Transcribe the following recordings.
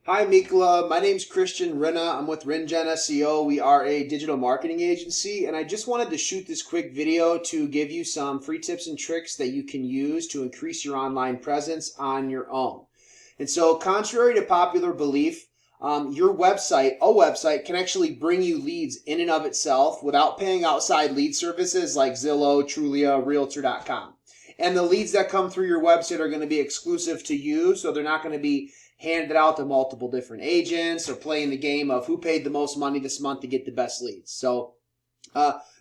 Hi, Michaela. My name's Christian Rinna. I'm with RinGen SEO. We are a digital marketing agency, and I just wanted to shoot this quick video to give you some free tips and tricks that you can use to increase your online presence on your own. And so, contrary to popular belief, your website, a website, can actually bring you leads in and of itself without paying outside lead services like Zillow, Trulia, Realtor.com. And the leads that come through your website are going to be exclusive to you, so they're not going to be handed out to multiple different agents or playing the game of who paid the most money this month to get the best leads. So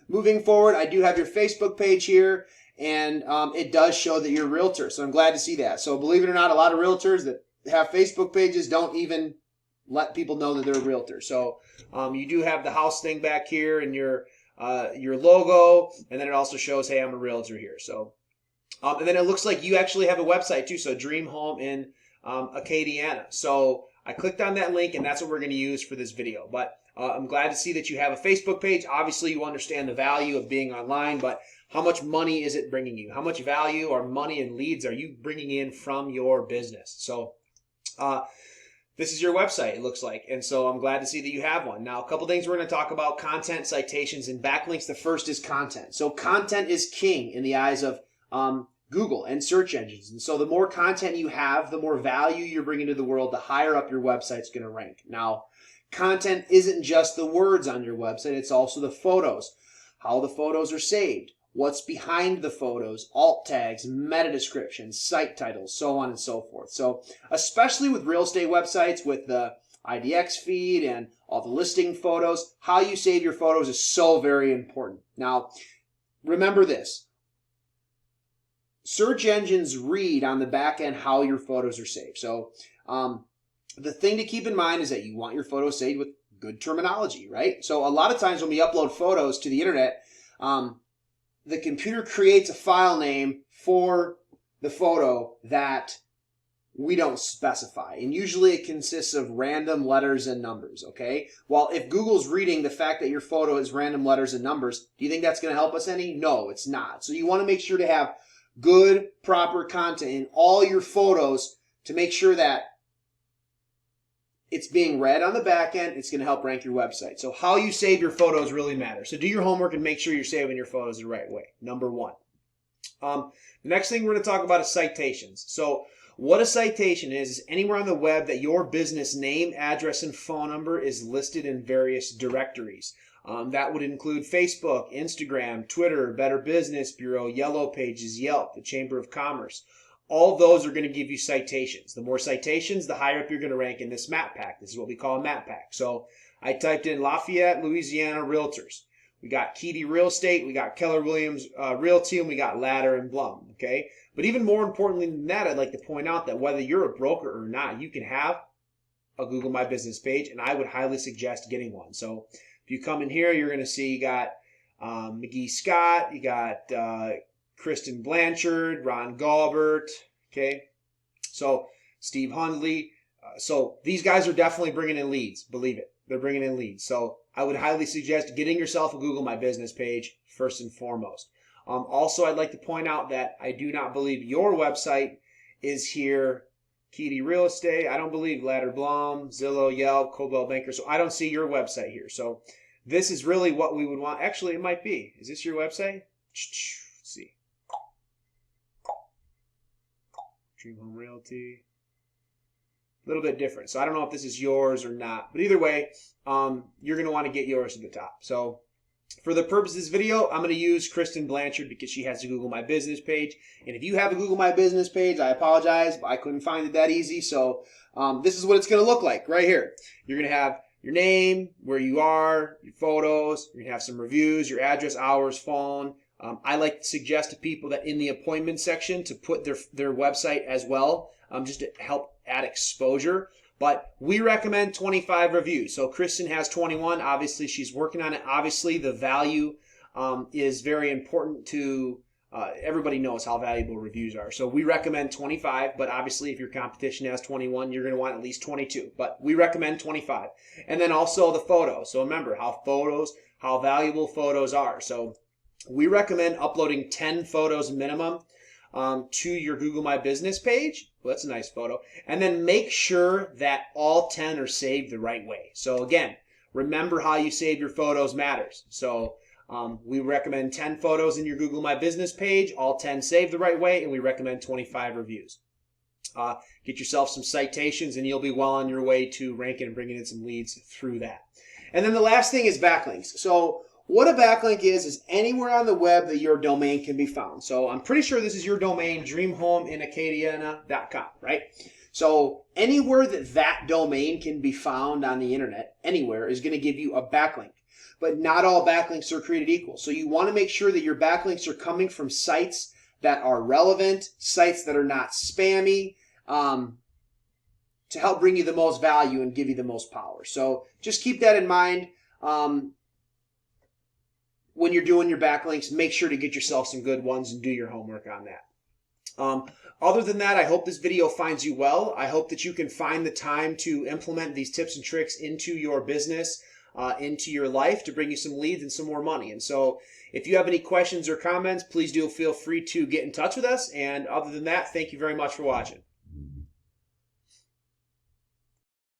moving forward, I do have your Facebook page here, and it does show that you're a realtor. So I'm glad to see that. So believe it or not, a lot of realtors that have Facebook pages don't even let people know that they're a realtor. So you do have the house thing back here and your logo, and then it also shows, hey, I'm a realtor here. So and then it looks like you actually have a website too. So Dream Home in Acadiana. So I clicked on that link, and that's what we're going to use for this video. But I'm glad to see that you have a Facebook page. Obviously, you understand the value of being online, but how much money is it bringing you? How much value or money and leads are you bringing in from your business? So this is your website, it looks like. And so I'm glad to see that you have one. Now, a couple things we're going to talk about: content, citations, and backlinks. The first is content. So content is king in the eyes of Google and search engines. And so the more content you have, the more value you're bringing to the world, the higher up your website's going to rank. Now, content isn't just the words on your website, it's also the photos, how the photos are saved, what's behind the photos, alt tags, meta descriptions, site titles, so on and so forth. So especially with real estate websites, with the IDX feed and all the listing photos, how you save your photos is so very important. Now, remember this. Search engines read on the back end how your photos are saved. So the thing to keep in mind is that you want your photos saved with good terminology, right? So a lot of times when we upload photos to the internet, the computer creates a file name for the photo that we don't specify. And usually it consists of random letters and numbers, okay? Well, if Google's reading the fact that your photo is random letters and numbers, do you think that's going to help us any? No, it's not. So you want to make sure to have good, proper content in all your photos to make sure that it's being read on the back end. It's going to help rank your website. So how you save your photos really matters. So do your homework and make sure you're saving your photos the right way. Number one. The next thing we're going to talk about is citations. So what a citation is anywhere on the web that your business name, address, and phone number is listed in various directories. That would include Facebook, Instagram, Twitter, Better Business Bureau, Yellow Pages, Yelp, the Chamber of Commerce. All those are going to give you citations. The more citations, the higher up you're going to rank in this map pack. This is what we call a map pack. So I typed in Lafayette, Louisiana Realtors. We got Keedy Real Estate, we got Keller Williams Realty, and we got Ladder and Blum. Okay, but even more importantly than that, I'd like to point out that whether you're a broker or not, you can have a Google My Business page, and I would highly suggest getting one. So if you come in here, you're going to see you got McGee Scott, you got Kristen Blanchard, Ron Galbert, okay? So Steve Hundley. So these guys are definitely bringing in leads. Believe it. They're bringing in leads. So I would highly suggest getting yourself a Google My Business page first and foremost. Also, I'd like to point out that I do not believe your website is here. Keedy Real Estate. I don't believe Ladder Blum, Zillow, Yelp, Coldwell Banker. So I don't see your website here. So this is really what we would want. Actually, it might be. Is this your website? Let's see. Dream Home Realty. A little bit different. So I don't know if this is yours or not. But either way, you're going to want to get yours at the top. So for the purpose of this video, I'm going to use Kristen Blanchard because she has a Google My Business page. And if you have a Google My Business page, I apologize, but I couldn't find it that easy. So this is what it's going to look like right here. You're going to have your name, where you are, your photos. You're going to have some reviews, your address, hours, phone. I like to suggest to people that in the appointment section to put their website as well, just to help add exposure. But we recommend 25 reviews. So Kristen has 21. Obviously, she's working on it. Obviously, the value is very important to everybody knows how valuable reviews are. So we recommend 25. But obviously, if your competition has 21, you're going to want at least 22. But we recommend 25. And then also the photos. So remember how valuable photos are. So we recommend uploading 10 photos minimum. to your Google My Business page. Well, that's a nice photo. And then make sure that all 10 are saved the right way. So again, remember how you save your photos matters. So we recommend 10 photos in your Google My Business page, all 10 saved the right way, and we recommend 25 reviews. Get yourself some citations and you'll be well on your way to ranking and bringing in some leads through that. And then the last thing is backlinks. So what a backlink is anywhere on the web that your domain can be found. So I'm pretty sure this is your domain, dreamhomeInacadiana.com, right? So anywhere that domain can be found on the internet, anywhere, is going to give you a backlink. But not all backlinks are created equal. So you want to make sure that your backlinks are coming from sites that are relevant, sites that are not spammy, to help bring you the most value and give you the most power. So just keep that in mind. When you're doing your backlinks, make sure to get yourself some good ones and do your homework on that. Other than that, I hope this video finds you well. I hope that you can find the time to implement these tips and tricks into your business, into your life, to bring you some leads and some more money. And so if you have any questions or comments, please do feel free to get in touch with us. And other than that, thank you very much for watching.